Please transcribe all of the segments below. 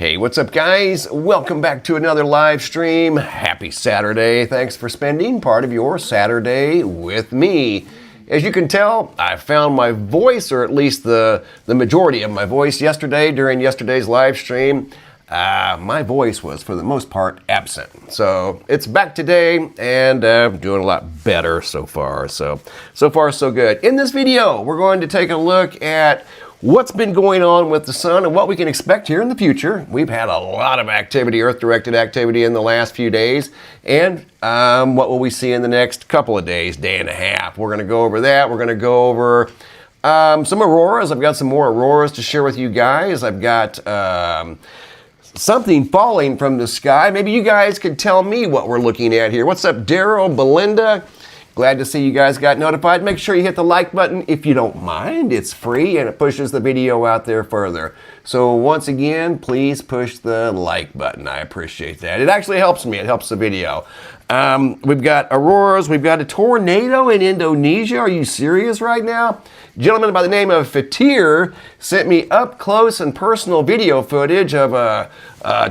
Hey, what's up guys? Welcome back to another live stream. Happy Saturday. Thanks for spending part of your Saturday with me. As you can tell, I found my voice, or at least the majority of my voice yesterday during yesterday's live stream. My voice was, for the most part, absent. So it's back today and doing a lot better so far. So far so good. In this video, we're going to take a look at what's been going on with the sun and what we can expect here in the future. We've had a lot of activity, Earth-directed activity in the last few days. And what will we see in the next couple of days, day and a half? We're going to go over that. We're going to go over some auroras. I've got some more auroras to share with you guys. I've got something falling from the sky. Maybe you guys could tell me what we're looking at here. What's up, Daryl, Belinda? Glad to see you guys got notified. Make sure you hit the like button if you don't mind. It's free and it pushes the video out there further. So once again, please push the like button. I appreciate that. It actually helps me. It helps the video. We've got auroras. We've got a tornado in Indonesia. Are you serious right now? A gentleman by the name of Fatir sent me up close and personal video footage of a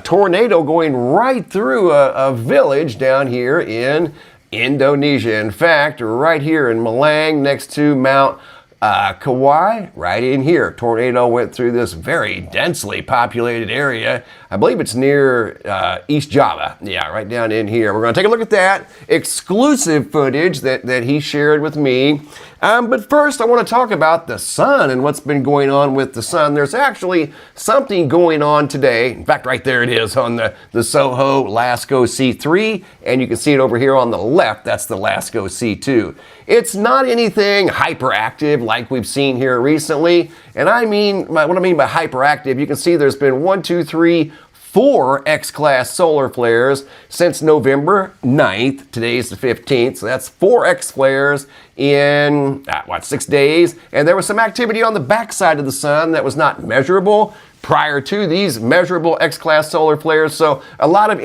tornado going right through a village down here in Indonesia. In fact, right here in Malang, next to Mount Kauai, right in here, tornado went through this very densely populated area. I believe it's near East Java. Yeah, right down in here. We're going to take a look at that exclusive footage that he shared with me. But first, I want to talk about the sun and what's been going on with the sun. There's actually something going on today. In fact, right there it is on the Soho LASCO C3, and you can see it over here on the left. That's the LASCO C2. It's not anything hyperactive like we've seen here recently. And what I mean by hyperactive, you can see there's been 4 X-class solar flares since November 9th. Today's the 15th, so that's 4 X flares in, 6 days? And there was some activity on the backside of the sun that was not measurable prior to these measurable X-class solar flares. So a lot of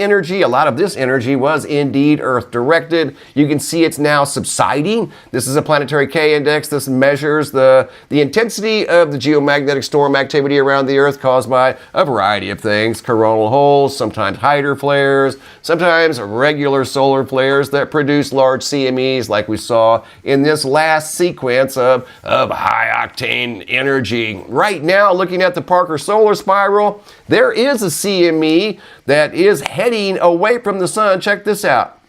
this energy was indeed Earth-directed. You can see it's now subsiding. This is a planetary K index. This measures the intensity of the geomagnetic storm activity around the Earth caused by a variety of things. Coronal holes, sometimes hyder flares, sometimes regular solar flares that produce large CMEs like we saw in this last sequence of high-octane energy. Right now, looking at the Parker Solar Spiral, there is a CME that is heading away from the sun. Check this out.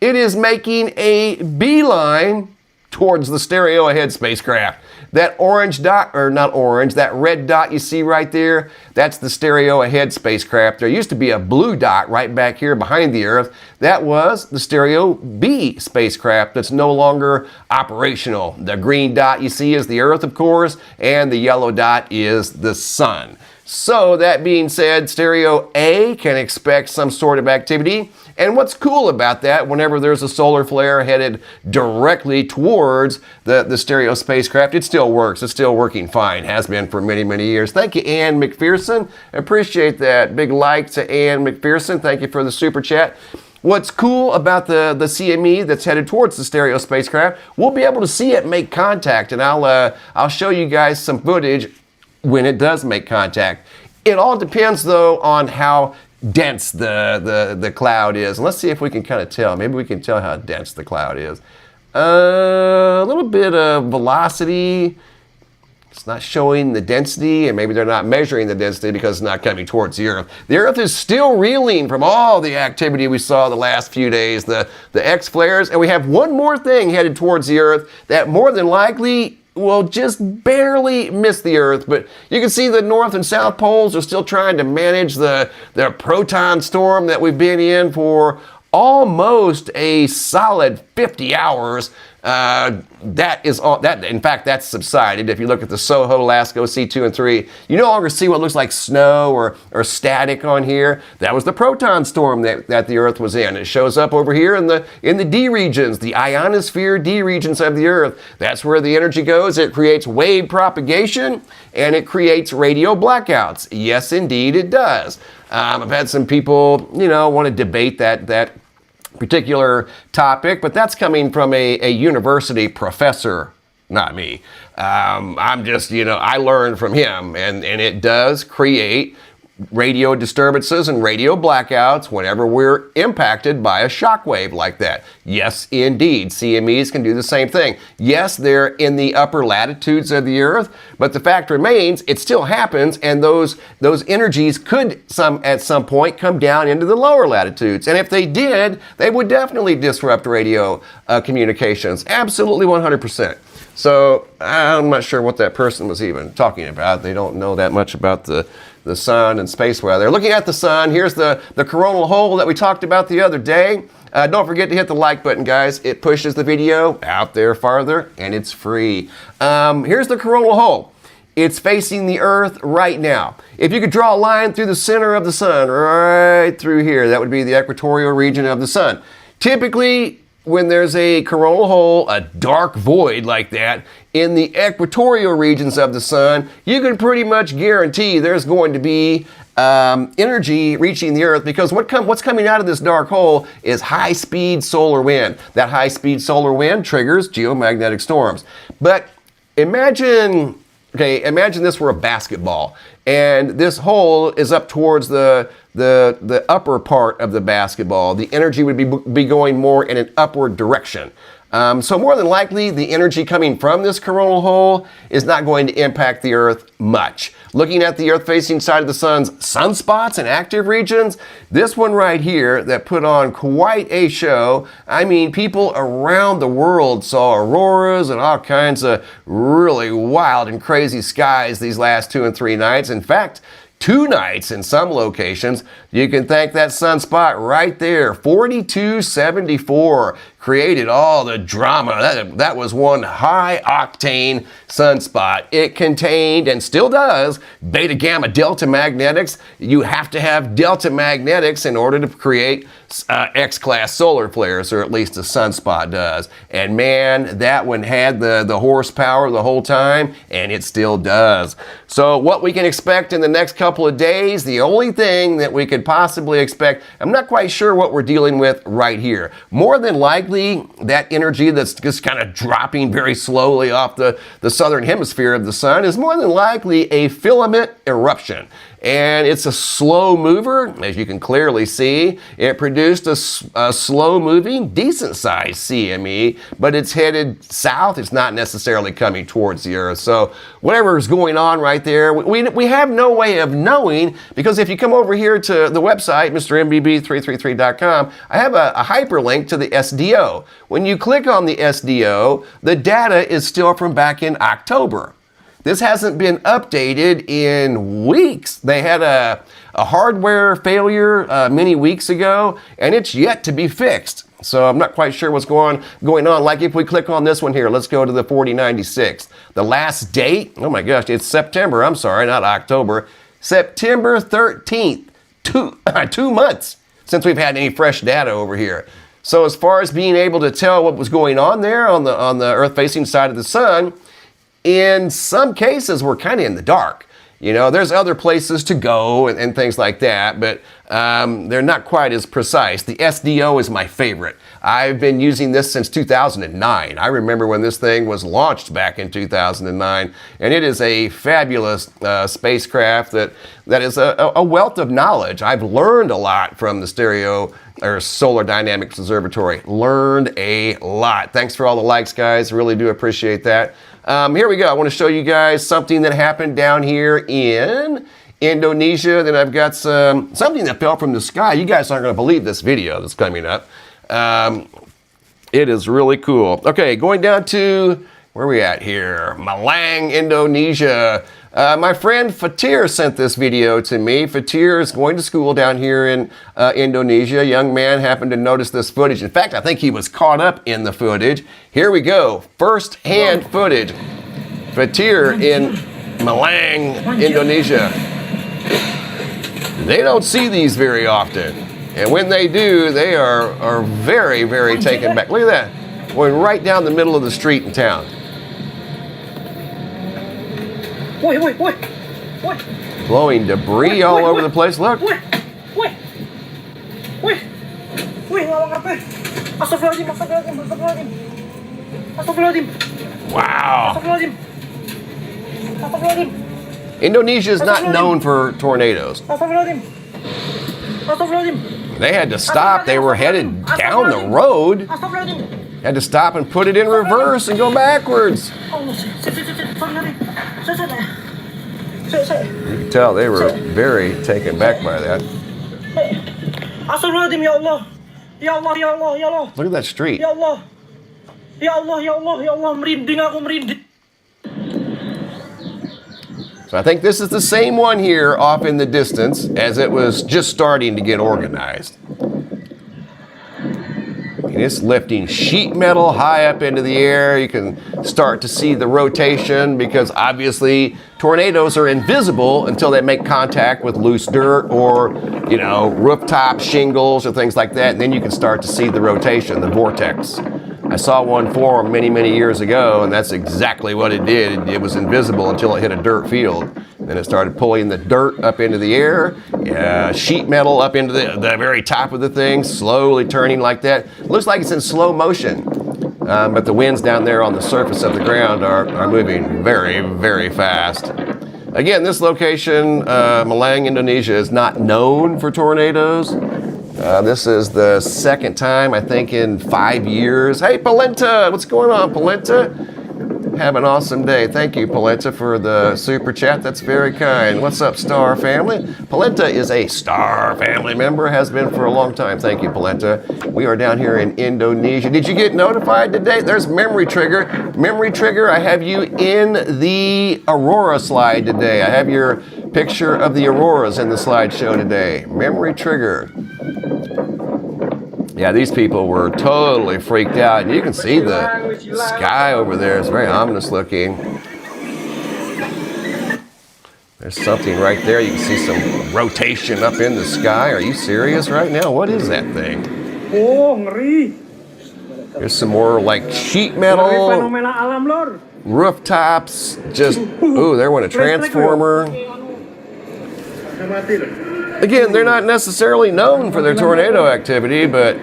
It is making a beeline towards the stereo ahead spacecraft. That orange dot, or not orange, that red dot you see right there, that's the stereo ahead spacecraft. There used to be a blue dot right back here behind the Earth. That was the stereo B spacecraft that's no longer operational. The green dot you see is the Earth, of course, and the yellow dot is the sun. So that being said, stereo A can expect some sort of activity. And what's cool about that, whenever there's a solar flare headed directly towards the stereo spacecraft, it still works. It's still working fine. Has been for many, many years. Thank you, Ann McPherson. Appreciate that. Big like to Ann McPherson. Thank you for the super chat. What's cool about the CME that's headed towards the stereo spacecraft, we'll be able to see it make contact. And I'll show you guys some footage when it does make contact. It all depends, though, on how dense the cloud is. And let's see if we can kind of tell. Maybe we can tell how dense the cloud is. A little bit of velocity. It's not showing the density, and maybe they're not measuring the density because it's not coming towards the Earth. The Earth is still reeling from all the activity we saw the last few days, the X flares, and we have one more thing headed towards the Earth that more than likely will just barely miss the Earth. But you can see the north and south poles are still trying to manage the proton storm that we've been in for almost a solid 50 hours. In fact, that's subsided. If you look at the Soho LASCO C2 and 3, you no longer see what looks like snow or static on here. That was the proton storm that the Earth was in. It shows up over here in the D regions, the ionosphere D regions of the Earth. That's where the energy goes. It creates wave propagation and it creates radio blackouts. Yes, indeed, it does. I've had some people, want to debate that particular topic, but that's coming from a university professor, not me. I'm just, I learned from him, and it does create radio disturbances and radio blackouts whenever we're impacted by a shock wave like that. Yes, indeed, CMEs can do the same thing. Yes, they're in the upper latitudes of the Earth, but the fact remains it still happens, and those energies could at some point come down into the lower latitudes. And if they did, they would definitely disrupt radio communications. Absolutely 100%. So I'm not sure what that person was even talking about. They don't know that much about the sun and space weather. Looking at the sun, here's the coronal hole that we talked about the other day. Don't forget to hit the like button, guys. It pushes the video out there farther, and it's free. Here's the coronal hole. It's facing the Earth right now. If you could draw a line through the center of the sun, right through here, that would be the equatorial region of the sun. Typically, when there's a coronal hole, a dark void like that, in the equatorial regions of the sun, you can pretty much guarantee there's going to be energy reaching the Earth, because what's coming out of this dark hole is high-speed solar wind. That high-speed solar wind triggers geomagnetic storms. But imagine this were a basketball, and this hole is up towards the upper part of the basketball. The energy would be going more in an upward direction. So more than likely, the energy coming from this coronal hole is not going to impact the Earth much. Looking at the Earth-facing side of the sun's sunspots and active regions, this one right here that put on quite a show. I mean, people around the world saw auroras and all kinds of really wild and crazy skies these last 2 and 3 nights. In fact, 2 nights in some locations. You can thank that sunspot right there, 4274, created all the drama. That was one high-octane sunspot. It contained, and still does, beta, gamma, delta magnetics. You have to have delta magnetics in order to create X-class solar flares, or at least a sunspot does. And man, that one had the horsepower the whole time, and it still does. So what we can expect in the next couple of days, the only thing that we could possibly expect, I'm not quite sure what we're dealing with right here. More than likely, that energy that's just kind of dropping very slowly off the southern hemisphere of the sun is more than likely a filament eruption. And it's a slow mover, as you can clearly see. It produced a slow-moving, decent-sized CME, but it's headed south. It's not necessarily coming towards the Earth. So whatever is going on right there, we have no way of knowing, because if you come over here to the website, MrMBB333.com, I have a hyperlink to the SDO. When you click on the SDO, the data is still from back in October. This hasn't been updated in weeks. They had a hardware failure many weeks ago, and it's yet to be fixed. So I'm not quite sure what's going on. Like if we click on this one here, let's go to the 4096. The last date, oh my gosh, it's September. I'm sorry, not October. September 13th, 2 months since we've had any fresh data over here. So as far as being able to tell what was going on there on the Earth-facing side of the sun, in some cases, we're kind of in the dark. You know, there's other places to go and things like that, but they're not quite as precise. The SDO is my favorite. I've been using this since 2009. I remember when this thing was launched back in 2009, and it is a fabulous spacecraft that is a wealth of knowledge. I've learned a lot from the Solar Dynamics Observatory. Learned a lot. Thanks for all the likes, guys. Really do appreciate that. Here we go. I want to show you guys something that happened down here in Indonesia. Then I've got something that fell from the sky. You guys aren't going to believe this video that's coming up. It is really cool. Okay, going down to, where are we at here? Malang, Indonesia. My friend Fatir sent this video to me. Fatir is going to school down here in Indonesia. A young man happened to notice this footage. In fact, I think he was caught up in the footage. Here we go. First-hand footage. Fatir in Malang, Indonesia. They don't see these very often. And when they do, they are very, very taken back. Look at that. Going right down the middle of the street in town. Wait. Blowing debris all over the place. Look. Wait, Wow. Indonesia is not known for tornadoes. They had to stop. They were headed down the road. Had to stop and put it in reverse and go backwards. You can tell they were very taken back by that. Look at that street. So I think this is the same one here off in the distance as it was just starting to get organized. And it's lifting sheet metal high up into the air. You can start to see the rotation because obviously tornadoes are invisible until they make contact with loose dirt or, you know, rooftop shingles or things like that. And then you can start to see the rotation, the vortex. I saw one form many, many years ago, and that's exactly what it did. It was invisible until it hit a dirt field. Then it started pulling the dirt up into the air, sheet metal up into the very top of the thing, slowly turning like that. Looks like it's in slow motion, but the winds down there on the surface of the ground are moving very, very fast. Again, this location, Malang, Indonesia, is not known for tornadoes. This is the second time, I think, in 5 years. Hey, Polenta, what's going on, Polenta? Have an awesome day. Thank you, Polenta, for the super chat. That's very kind. What's up, Star Family? Polenta is a Star Family member, has been for a long time. Thank you, Polenta. We are down here in Indonesia. Did you get notified today? There's Memory Trigger. Memory Trigger, I have you in the aurora slide today. I have your picture of the auroras in the slideshow today. Memory Trigger. Yeah, these people were totally freaked out. And you can see the sky over there. It's very ominous looking. There's something right there. You can see some rotation up in the sky. Are you serious right now? What is that thing? There's some more like sheet metal, rooftops. Just, ooh, there went a transformer. Again, they're not necessarily known for their tornado activity, but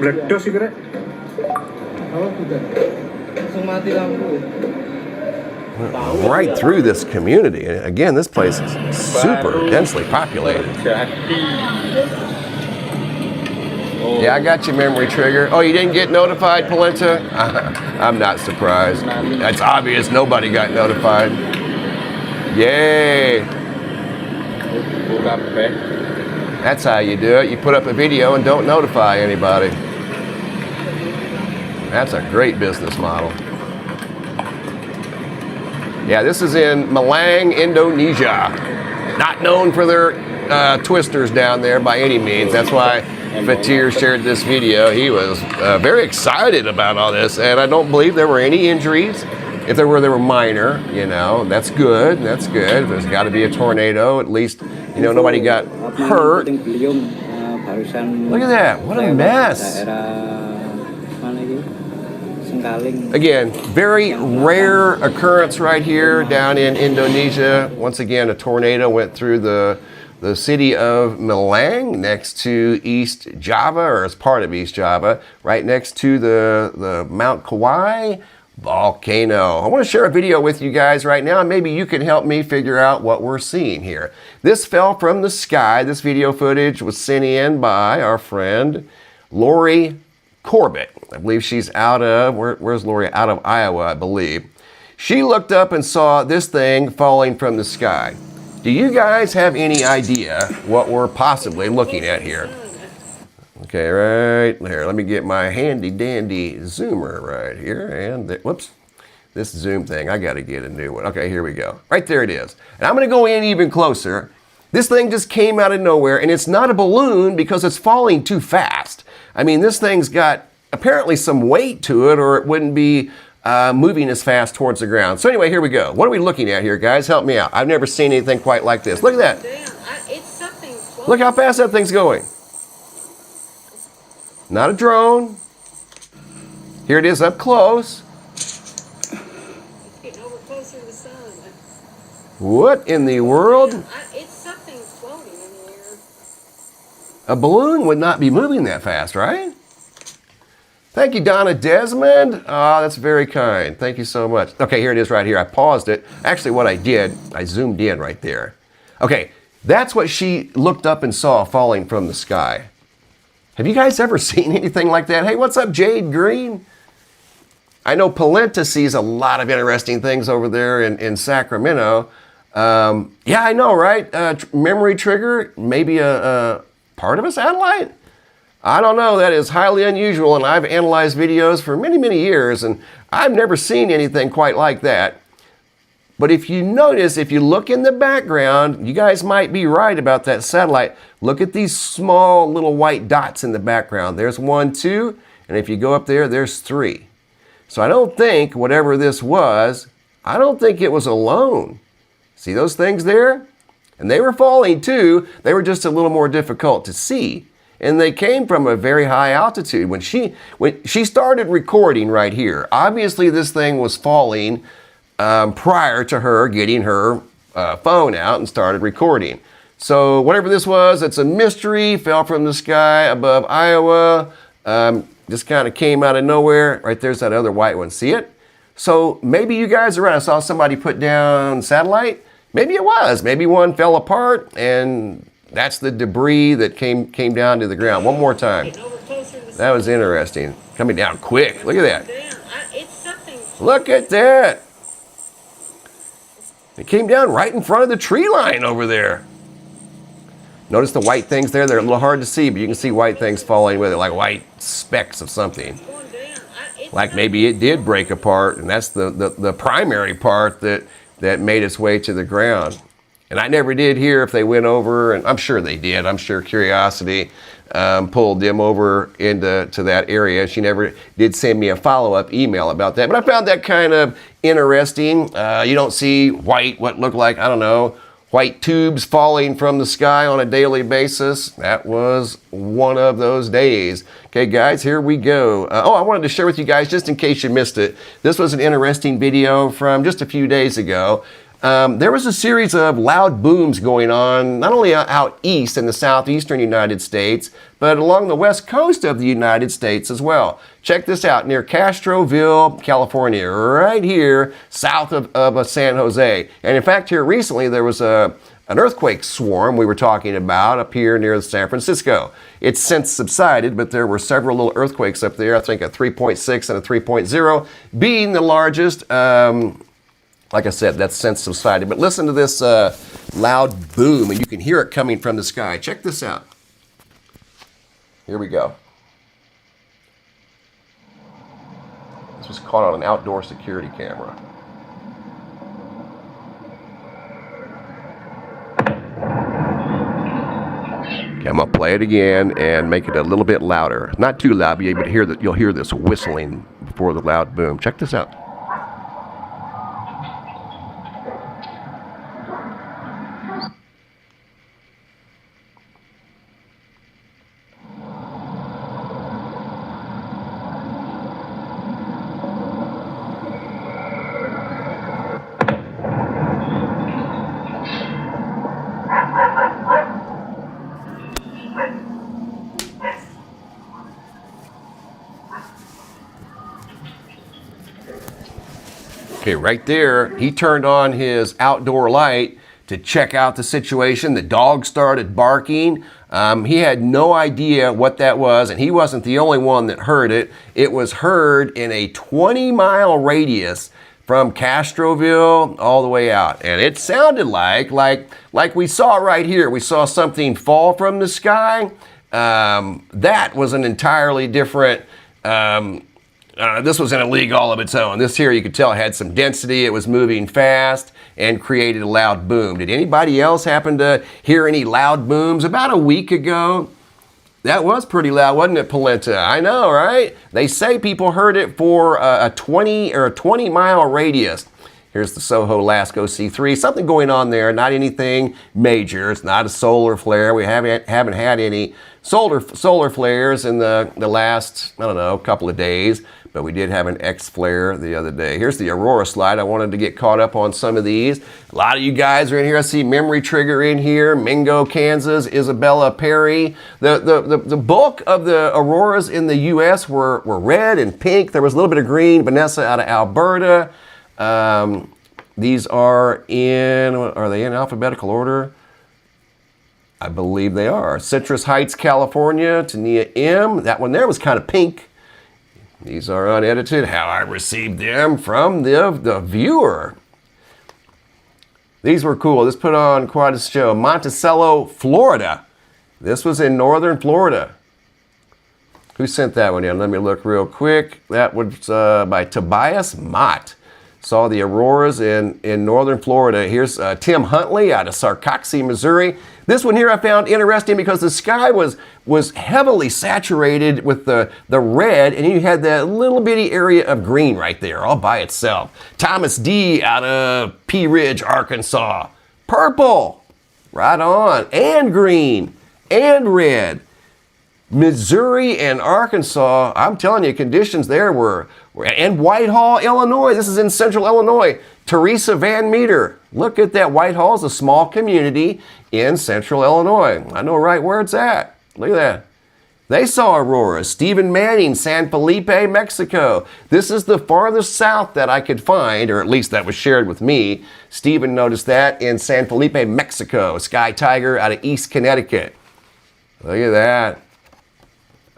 right through this community. Again, this place is super densely populated. Yeah, I got your Memory Trigger. Oh, you didn't get notified, Polenta? I'm not surprised. That's obvious nobody got notified. Yay! That's how you do it. You put up a video and don't notify anybody. That's a great business model. Yeah, this is in Malang, Indonesia. Not known for their twisters down there by any means. That's why Fatir shared this video. He was very excited about all this, and I don't believe there were any injuries. If there were, they were minor, you know. That's good. That's good. If there's got to be a tornado, at least, you know, nobody got hurt. Look at that. What a mess. Again, very rare occurrence right here down in Indonesia. Once again, a tornado went through the city of Malang next to East Java, or as part of East Java, right next to the Mount Kauai volcano. I want to share a video with you guys right now, and maybe you can help me figure out what we're seeing here. This fell from the sky. This video footage was sent in by our friend Lori Corbett. I believe she's out of, where's Lori? Out of Iowa, I believe. She looked up and saw this thing falling from the sky. Do you guys have any idea what we're possibly looking at here? Okay, right there. Let me get my handy dandy zoomer right here. And whoops, this zoom thing, I got to get a new one. Okay, here we go. Right there it is. And I'm going to go in even closer. This thing just came out of nowhere, and it's not a balloon because it's falling too fast. I mean, this thing's got apparently some weight to it, or it wouldn't be moving as fast towards the ground. So anyway, here we go. What are we looking at here, guys? Help me out. I've never seen anything quite like this. Look at that. Damn, it's something. Look how fast that thing's going. Not a drone. Here it is up close. It's getting over closer to the sun. What in the world? It's something floating in the air. A balloon would not be moving that fast, right? Thank you, Donna Desmond. Ah, that's very kind. Thank you so much. Okay, here it is right here. I paused it. Actually, what I did, I zoomed in right there. Okay, that's what she looked up and saw falling from the sky. Have you guys ever seen anything like that? Hey, what's up, Jade Green? I know Polenta sees a lot of interesting things over there in Sacramento. Yeah, I know, right? Memory trigger, maybe a part of a satellite? I don't know, that is highly unusual, and I've analyzed videos for many, many years, and I've never seen anything quite like that. But if you notice, if you look in the background, you guys might be right about that satellite. Look at these small little white dots in the background. There's 1, 2, and if you go up there, there's 3. So I don't think whatever this was, I don't think it was alone. See those things there? And they were falling too. They were just a little more difficult to see. And they came from a very high altitude. When she started recording right here, obviously this thing was falling prior to her getting her phone out and started recording. So whatever this was, it's a mystery, fell from the sky above Iowa, just kind of came out of nowhere. Right there's that other white one, see it? So maybe you guys are right. I saw somebody put down satellite. Maybe it was, maybe one fell apart and that's the debris that came down to the ground. One more time. That was interesting. Coming down quick. Look at that. Look at that. It came down right in front of the tree line over there. Notice the white things there. They're a little hard to see, but you can see white things falling with it, like white specks of something. Like maybe it did break apart, and that's the primary part that made its way to the ground. And I never did hear if they went over, and I'm sure they did. I'm sure Curiosity pulled them over into that area. She never did send me a follow-up email about that. But I found that kind of interesting. You don't see what looked like, I don't know, white tubes falling from the sky on a daily basis. That was one of those days. Okay, guys, here we go. I wanted to share with you guys, just in case you missed it, this was an interesting video from just a few days ago. There was a series of loud booms going on, not only out east in the southeastern United States, but along the west coast of the United States as well. Check this out, near Castroville, California, right here south of San Jose. And in fact, here recently there was an earthquake swarm we were talking about up here near San Francisco. It's since subsided, but there were several little earthquakes up there, I think a 3.6 and a 3.0 being the largest. Like I said, that's since subsided. But listen to this loud boom, and you can hear it coming from the sky. Check this out. Here we go. This was caught on an outdoor security camera. Okay, I'm gonna play it again and make it a little bit louder. Not too loud, but you'll hear this whistling before the loud boom. Check this out. Okay, right there, he turned on his outdoor light to check out the situation. The dog started barking. He had no idea what that was, and he wasn't the only one that heard it. It was heard in a 20-mile radius from Castroville all the way out. And it sounded like we saw right here. We saw something fall from the sky. That was an entirely different... this was in a league all of its own. This here, you could tell, had some density. It was moving fast and created a loud boom. Did anybody else happen to hear any loud booms? About a week ago, that was pretty loud, wasn't it, Polenta? I know, right? They say people heard it for a 20-mile radius. Here's the Soho Lasco C3. Something going on there, not anything major. It's not a solar flare. We haven't had any solar flares in the last, I don't know, couple of days. But we did have an X flare the other day. Here's the Aurora slide. I wanted to get caught up on some of these. A lot of you guys are in here. I see Memory Trigger in here, Mingo, Kansas, Isabella Perry. The bulk of the auroras in the U.S. were red and pink. There was a little bit of green. Vanessa out of Alberta. These are they in alphabetical order? I believe they are. Citrus Heights, California, Tania M. That one there was kind of pink. These are unedited, how I received them from the viewer. These were cool. This put on quite a show. Monticello, Florida. This was in northern Florida. Who sent that one in? Let me look real quick. That was by Tobias Mott. Saw the auroras in northern Florida. Here's Tim Huntley out of Sarcoxie, Missouri. This one here I found interesting because the sky was heavily saturated with the red, and you had that little bitty area of green right there all by itself. Thomas D. out of Pea Ridge, Arkansas. Purple. Right on. And green. And red. Missouri and Arkansas, I'm telling you, conditions there were, and Whitehall, Illinois. This is in central Illinois. Teresa Van Meter. Look at that. Whitehall is a small community in central Illinois. I know right where it's at. Look at that. They saw auroras. Stephen Manning, San Felipe, Mexico. This is the farthest south that I could find, or at least that was shared with me. Stephen noticed that in San Felipe, Mexico. Sky Tiger out of East Connecticut. Look at that.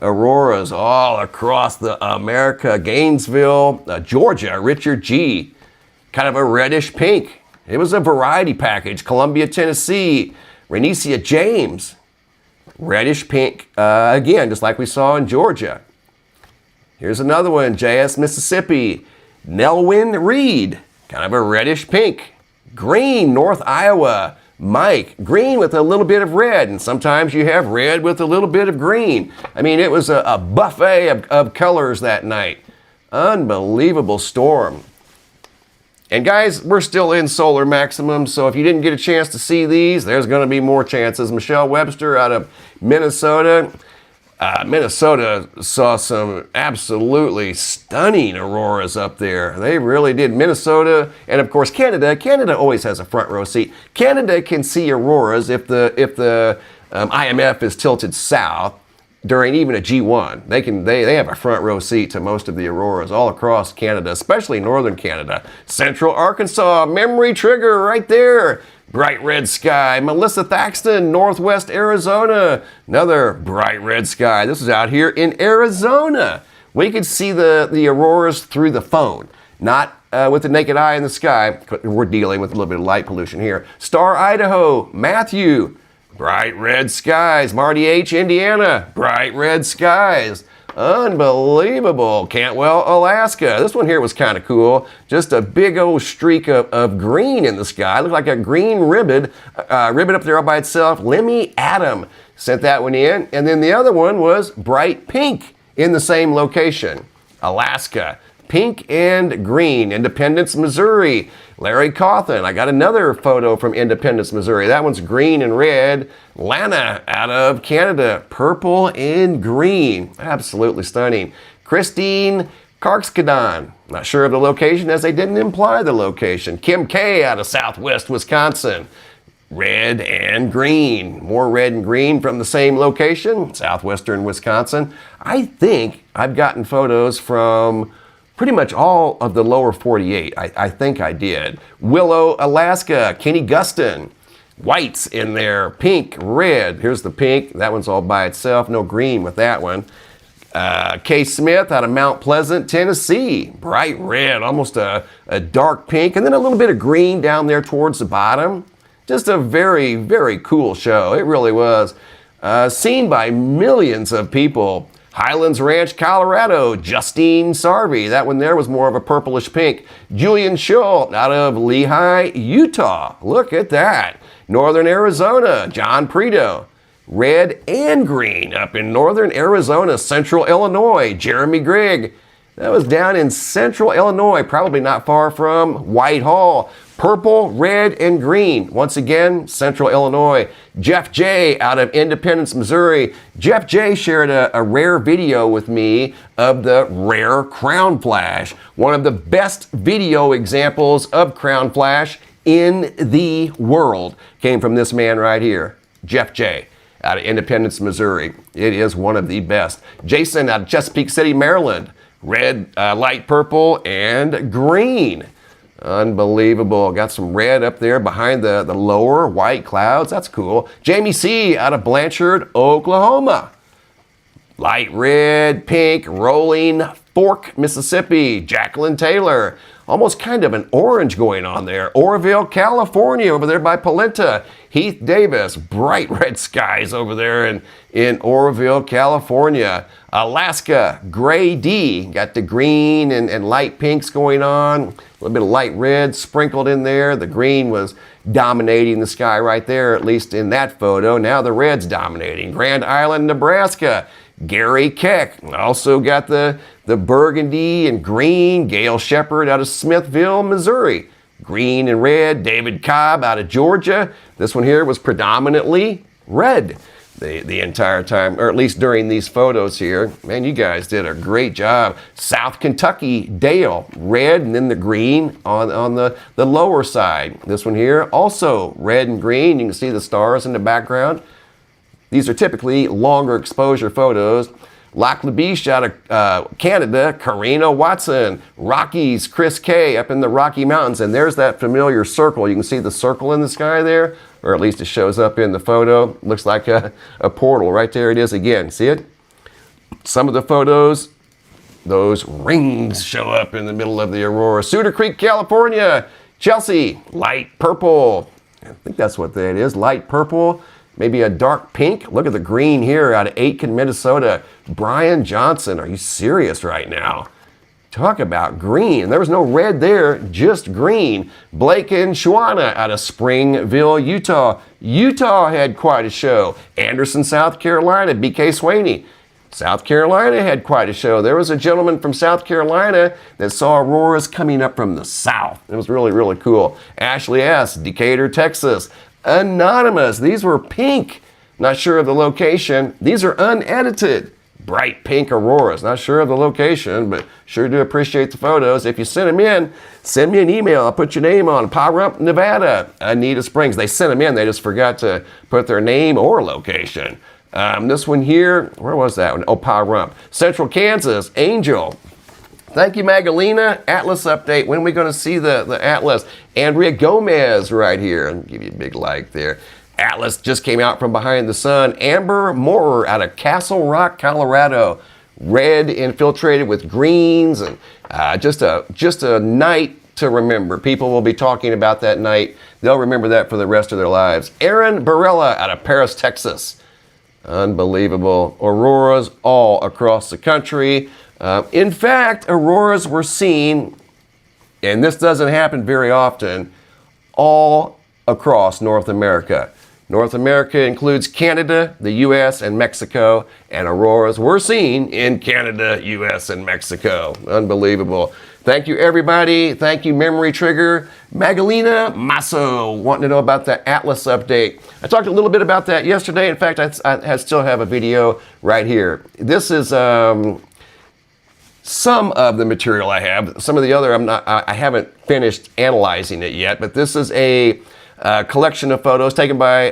Auroras all across the America. Gainesville, Georgia, Richard G. Kind of a reddish pink. It was a variety package. Columbia, Tennessee, Renesia James. Reddish pink, again, just like we saw in Georgia. Here's another one, JS, Mississippi. Nelwyn Reed, kind of a reddish pink. Green, North Iowa. Mike, green with a little bit of red, and sometimes you have red with a little bit of green. I mean, it was a buffet of colors that night. Unbelievable storm. And guys, we're still in solar maximum, so if you didn't get a chance to see these, there's going to be more chances. Michelle Webster out of Minnesota. Minnesota saw some absolutely stunning auroras up there. They really did. Minnesota, and of course Canada. Canada always has a front row seat. Canada can see auroras if the IMF is tilted south during even a G1. They have a front row seat to most of the auroras all across Canada, especially northern Canada. Central Arkansas, memory trigger right there. Bright red sky. Melissa Thaxton, Northwest Arizona. Another bright red sky. This is out here in Arizona. We could see the auroras through the phone, not with the naked eye in the sky. We're dealing with a little bit of light pollution here. Star, Idaho. Matthew. Bright red skies. Marty H., Indiana. Bright red skies. Unbelievable. Cantwell, Alaska. This one here was kind of cool. Just a big old streak of green in the sky. Looked like a green ribbon up there all by itself. Lemmy Adam sent that one in. And then the other one was bright pink in the same location. Alaska. Pink and green. Independence, Missouri. Larry Cawthon. I got another photo from Independence, Missouri. That one's green and red. Lana out of Canada. Purple and green. Absolutely stunning. Christine Karkskadon. Not sure of the location as they didn't imply the location. Kim K out of Southwest Wisconsin. Red and green. More red and green from the same location. Southwestern Wisconsin. I think I've gotten photos from pretty much all of the lower 48. I think I did. Willow, Alaska. Kenny Guston. Whites in there. Pink, red. Here's the pink. That one's all by itself. No green with that one. Kay Smith out of Mount Pleasant, Tennessee. Bright red. Almost a dark pink. And then a little bit of green down there towards the bottom. Just a very, very cool show. It really was. Seen by millions of people. Highlands Ranch, Colorado, Justine Sarvey. That one there was more of a purplish pink. Julian Schultz out of Lehi, Utah. Look at that. Northern Arizona, John Preto. Red and green up in northern Arizona, central Illinois, Jeremy Grigg. That was down in central Illinois, probably not far from Whitehall. Purple, red, and green. Once again, central Illinois. Jeff J. out of Independence, Missouri. Jeff J. shared a rare video with me of the rare crown flash. One of the best video examples of crown flash in the world came from this man right here, Jeff J. out of Independence, Missouri. It is one of the best. Jason out of Chesapeake City, Maryland. Red, light purple, and green. Unbelievable. Got some red up there behind the lower white clouds. That's cool. Jamie C. out of Blanchard, Oklahoma. Light red, pink, rolling Fork, Mississippi. Jacqueline Taylor. Almost kind of an orange going on there. Oroville, California, over there by Polenta. Heath Davis, bright red skies over there in Oroville, California. Alaska, Gray D, got the green and light pinks going on. A little bit of light red sprinkled in there. The green was dominating the sky right there, at least in that photo. Now the red's dominating. Grand Island, Nebraska. Gary Keck also got the burgundy and green. Gail Shepard out of Smithville, Missouri. Green and red. David Cobb out of Georgia. This one here was predominantly red the entire time, or at least during these photos here. Man, you guys did a great job. South Kentucky, Dale, red, and then the green on the lower side. This one here, also red and green. You can see the stars in the background. These are typically longer exposure photos. Lac La Biche out of Canada, Karina Watson. Rockies, Chris K up in the Rocky Mountains. And there's that familiar circle. You can see the circle in the sky there, or at least it shows up in the photo. Looks like a portal. Right there it is again. See it? Some of the photos, those rings show up in the middle of the aurora. Cedar Creek, California. Chelsea, light purple. I think that's what that is, light purple. Maybe a dark pink. Look at the green here out of Aitkin, Minnesota. Brian Johnson, are you serious right now? Talk about green. There was no red there, just green. Blake and Shawana out of Springville, Utah. Utah had quite a show. Anderson, South Carolina. BK Swaney. South Carolina had quite a show. There was a gentleman from South Carolina that saw auroras coming up from the south. It was really, really cool. Ashley S., Decatur, Texas. Anonymous. These were pink. Not sure of the location. These are unedited. Bright pink auroras. Not sure of the location, but sure do appreciate the photos. If you send them in, send me an email. I'll put your name on. Pahrump, Nevada. Anita Springs. They sent them in. They just forgot to put their name or location. This one here, where was that one? Oh, Pahrump. Central Kansas. Angel. Thank you, Magdalena. Atlas update. When are we going to see the Atlas? Andrea Gomez right here. I'll give you a big like there. Atlas just came out from behind the sun. Amber Moorer out of Castle Rock, Colorado. Red infiltrated with greens, and just a night to remember. People will be talking about that night. They'll remember that for the rest of their lives. Aaron Barella out of Paris, Texas. Unbelievable. Auroras all across the country. In fact, auroras were seen, and this doesn't happen very often, all across North America. North America includes Canada, the U.S., and Mexico, and auroras were seen in Canada, U.S., and Mexico. Unbelievable. Thank you, everybody. Thank you, Memory Trigger. Magalina Masso, wanting to know about the Atlas update. I talked a little bit about that yesterday. In fact, I still have a video right here. This is some of the material I have. Some of the other, I haven't finished analyzing it yet, but this is a collection of photos taken by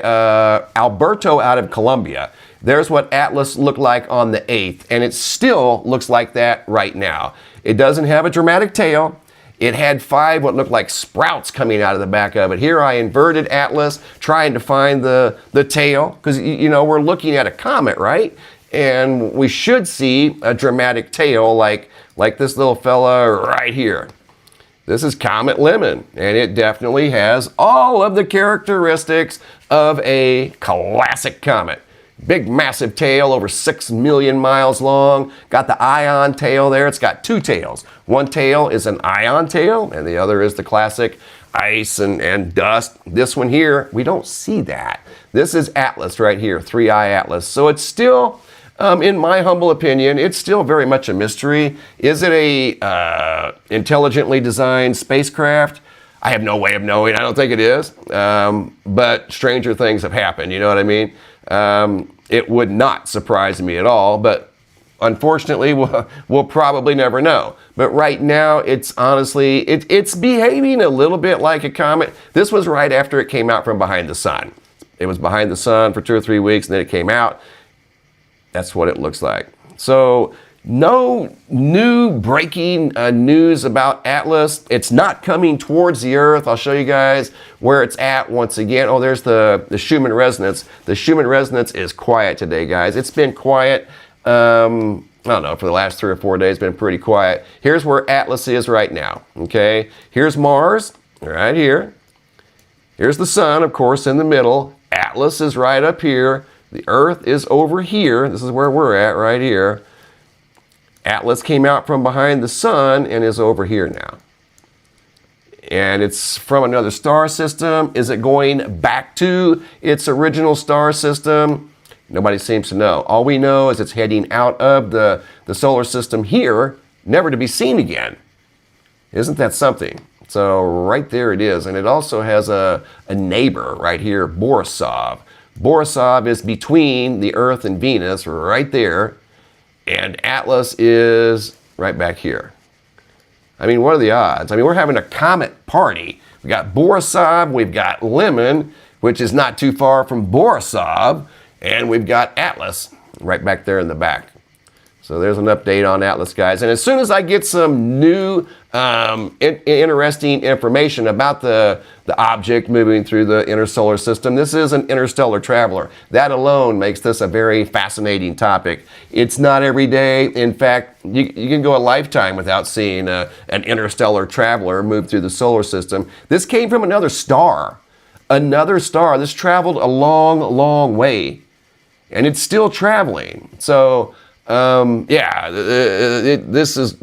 Alberto out of Colombia. There's what Atlas looked like on the 8th, and it still looks like that right now. It doesn't have a dramatic tail. It had 5 what looked like sprouts coming out of the back of it. Here I inverted Atlas, trying to find the tail, because you know we're looking at a comet, right? And we should see a dramatic tail like this little fella right here. This is Comet Lemon, and it definitely has all of the characteristics of a classic comet. Big, massive tail, over 6 million miles long. Got the ion tail there. It's got 2 tails. One tail is an ion tail, and the other is the classic ice and dust. This one here, we don't see that. This is Atlas right here, 3i Atlas. So it's still, in my humble opinion, it's still very much a mystery. Is it a intelligently designed spacecraft? I have no way of knowing. I don't think it is. But stranger things have happened, you know what I mean? It would not surprise me at all, but unfortunately, we'll probably never know. But right now, it's honestly, it's behaving a little bit like a comet. This was right after it came out from behind the sun. It was behind the sun for 2 or 3 weeks, and then it came out. That's what it looks like. So No new breaking news about Atlas. It's not coming towards the Earth. I'll show you guys where it's at once again. Oh, there's the Schumann resonance. The Schumann resonance is quiet today, guys. It's been quiet. I don't know, for the last 3 or 4 days, been pretty quiet. Here's where Atlas is right now, okay? Here's Mars, right here. Here's the sun, of course, in the middle. Atlas is right up here. The Earth is over here. This is where we're at, right here. Atlas came out from behind the sun and is over here now. And it's from another star system. Is it going back to its original star system? Nobody seems to know. All we know is it's heading out of the solar system here, never to be seen again. Isn't that something? So right there it is. And it also has a neighbor right here, Borisov. Borisov is between the Earth and Venus, right there. And Atlas is right back here. I mean, what are the odds? I mean, we're having a comet party. We got Borisov, we've got Lemon, which is not too far from Borisov, and we've got Atlas right back there in the back. So there's an update on Atlas, guys. And as soon as I get some new interesting information about the object moving through the inner solar system, this is an interstellar traveler. That alone makes this a very fascinating topic. It's not every day. In fact, you can go a lifetime without seeing an interstellar traveler move through the solar system. This came from another star. Another star. This traveled a long, long way. And it's still traveling. So this is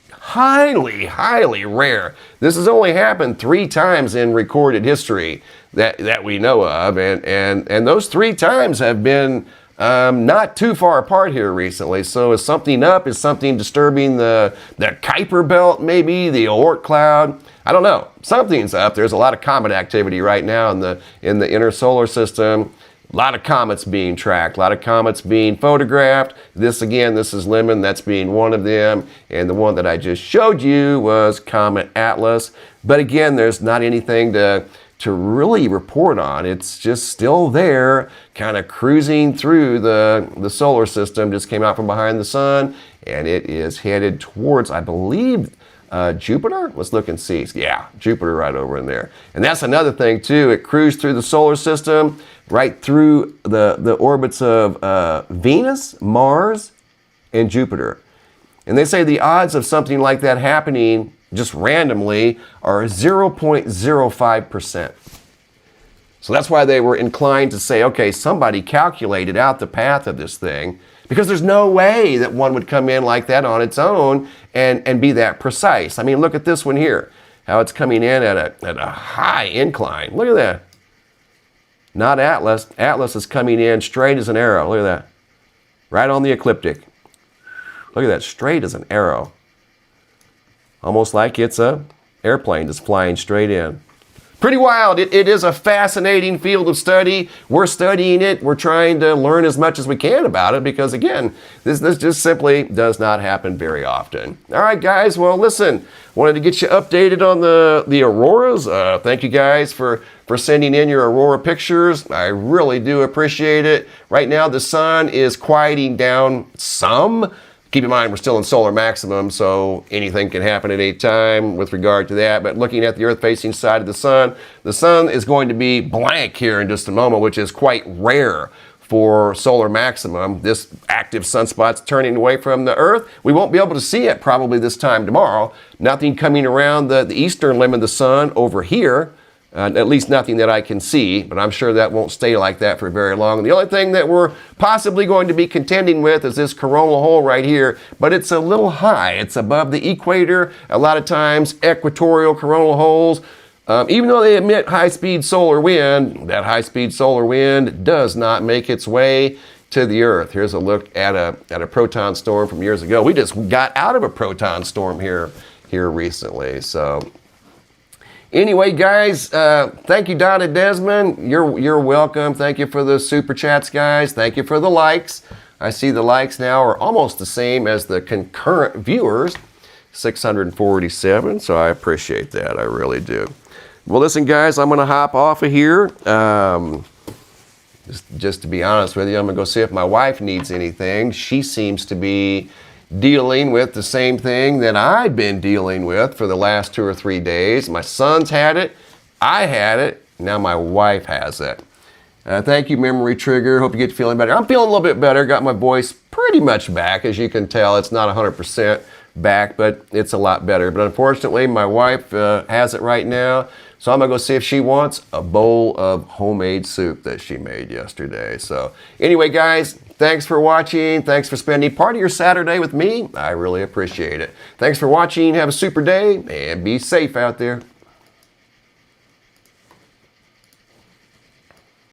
highly, highly rare. This has only happened 3 times in recorded history that we know of, and those 3 times have been not too far apart here recently. So is something up? Is something disturbing the Kuiper belt? Maybe the Oort cloud? I don't know. Something's up. There's a lot of comet activity right now in the inner solar system. A lot of comets being tracked, a lot of comets being photographed. This is Lemon, that's being one of them. And the one that I just showed you was Comet Atlas. But again, there's not anything to really report on. It's just still there, kind of cruising through the solar system. Just came out from behind the sun, and it is headed towards, I believe, Jupiter? Let's look and see. Yeah, Jupiter right over in there. And that's another thing too. It cruised through the solar system, right through the orbits of Venus, Mars, and Jupiter. And they say the odds of something like that happening just randomly are 0.05%. So that's why they were inclined to say, okay, somebody calculated out the path of this thing, because there's no way that one would come in like that on its own and be that precise. I mean, look at this one here, how it's coming in at a high incline. Look at that. Not Atlas. Atlas is coming in straight as an arrow. Look at that. Right on the ecliptic. Look at that, straight as an arrow. Almost like it's a airplane just flying straight in. Pretty wild. It is a fascinating field of study. We're studying it. We're trying to learn as much as we can about it because, again, this just simply does not happen very often. All right, guys. Well, listen, wanted to get you updated on the auroras. Thank you guys for sending in your aurora pictures. I really do appreciate it. Right now, the sun is quieting down some. Keep in mind, we're still in solar maximum, so anything can happen at any time with regard to that. But looking at the Earth-facing side of the sun is going to be blank here in just a moment, which is quite rare for solar maximum. This active sunspot's turning away from the Earth. We won't be able to see it probably this time tomorrow. Nothing coming around the eastern limb of the sun over here. At least nothing that I can see, but I'm sure that won't stay like that for very long. The only thing that we're possibly going to be contending with is this coronal hole right here, but it's a little high. It's above the equator. A lot of times, equatorial coronal holes, even though they emit high-speed solar wind, that high-speed solar wind does not make its way to the Earth. Here's a look at a proton storm from years ago. We just got out of a proton storm here recently, so... Anyway, guys, thank you, Donna Desmond. You're welcome. Thank you for the super chats, guys. Thank you for the likes. I see the likes now are almost the same as the concurrent viewers, 647. So I appreciate that. I really do. Well, listen, guys, I'm going to hop off of here. Just to be honest with you, I'm going to go see if my wife needs anything. She seems to be dealing with the same thing that I've been dealing with for the last 2 or 3 days. My son's had it, I had it, now my wife has it. Thank you, Memory Trigger. Hope you get feeling better. I'm feeling a little bit better. Got my voice pretty much back. As you can tell, it's not 100% back, but it's a lot better. But unfortunately, my wife has it right now. So I'm going to go see if she wants a bowl of homemade soup that she made yesterday. So anyway, guys, thanks for watching. Thanks for spending part of your Saturday with me. I really appreciate it. Thanks for watching. Have a super day and be safe out there.